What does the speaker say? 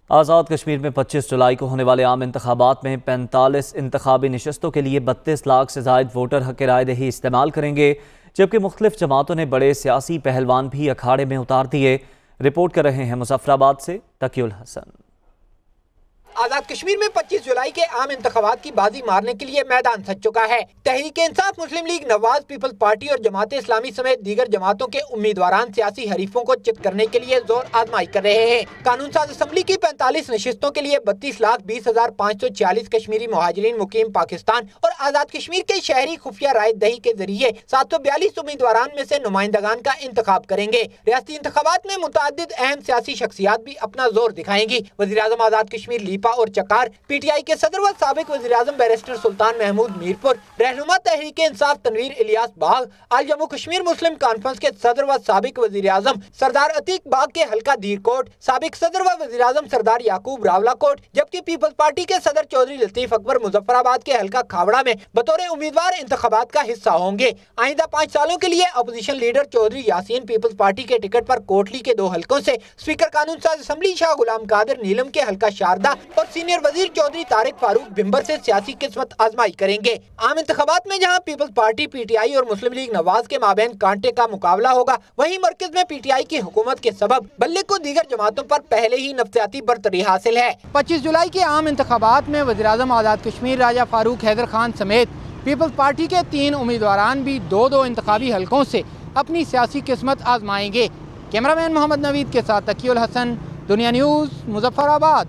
آزاد کشمیر میں 25 جولائی کو ہونے والے عام انتخابات میں 45 انتخابی نشستوں کے لیے 32 لاکھ سے زائد ووٹر حق رائے دہی استعمال کریں گے، جبکہ مختلف جماعتوں نے بڑے سیاسی پہلوان بھی اکھاڑے میں اتار دیے۔ رپورٹ کر رہے ہیں مظفر آباد سے تقی الحسن۔ آزاد کشمیر میں 25 جولائی کے عام انتخابات کی بازی مارنے کے لیے میدان سج چکا ہے۔ تحریک انصاف، مسلم لیگ نواز، پیپلز پارٹی اور جماعت اسلامی سمیت دیگر جماعتوں کے امیدواران سیاسی حریفوں کو چت کرنے کے لیے زور آزمائی کر رہے ہیں۔ قانون ساز اسمبلی کی 45 نشستوں کے لیے 32,20,546 کشمیری مہاجرین مقیم پاکستان اور آزاد کشمیر کے شہری خفیہ رائے دہی کے ذریعے 742 امیدواران میں سے نمائندگان کا انتخاب کریں گے۔ ریاستی انتخابات میں متعدد اہم سیاسی شخصیات بھی اپنا زور دکھائیں گی۔ وزیر اعظم آزاد کشمیر لیپا اور چکار، پی ٹی آئی کے صدر و سابق وزیر اعظم بیرسٹر سلطان محمود میرپور، رہنما تحریک انصاف تنویر الیاس باغ، آل جموں کشمیر مسلم کانفرنس کے صدر و سابق وزیر اعظم سردار عتیق باغ کے حلقہ دیر کوٹ، سابق صدر و وزیر اعظم سردار یعقوب راولہ کوٹ، جبکہ پیپلز پارٹی کے صدر چودھری لطیف اکبر مظفر آباد کے حلقہ کھاوڑہ میں بطور امیدوار انتخابات کا حصہ ہوں گے۔ آئندہ 5 سالوں کے لیے اپوزیشن لیڈر چودھری یاسین پیپلز پارٹی کے ٹکٹ پر کوٹلی کے 2 حلقوں سے، اسپیکر قانون ساز اسمبلی شاہ غلام قادر نیلم کے حلقہ شاردہ اور سینئر وزیر چودھری طارق فاروق بھمبر سے سیاسی قسمت آزمائی کریں گے۔ عام انتخابات میں جہاں Peoples Party, P T I اور مسلم لیگ نواز کے مابین کانٹے کا مقابلہ ہوگا، وہیں مرکز میں پی ٹی آئی کی حکومت کے سبب بلے کو دیگر جماعتوں پر پہلے ہی نفسیاتی برتری حاصل ہے۔ 25 جولائی کے عام انتخابات میں وزیر اعظم آزاد کشمیر راجہ فاروق حیدر خان سمیت پیپلز پارٹی کے 3 امیدواران بھی 2 انتخابی حلقوں سے اپنی سیاسی قسمت آزمائیں گے۔ کیمرہ مین محمد نوید کے ساتھ تقی الحسن، دنیا نیوز، مظفر آباد۔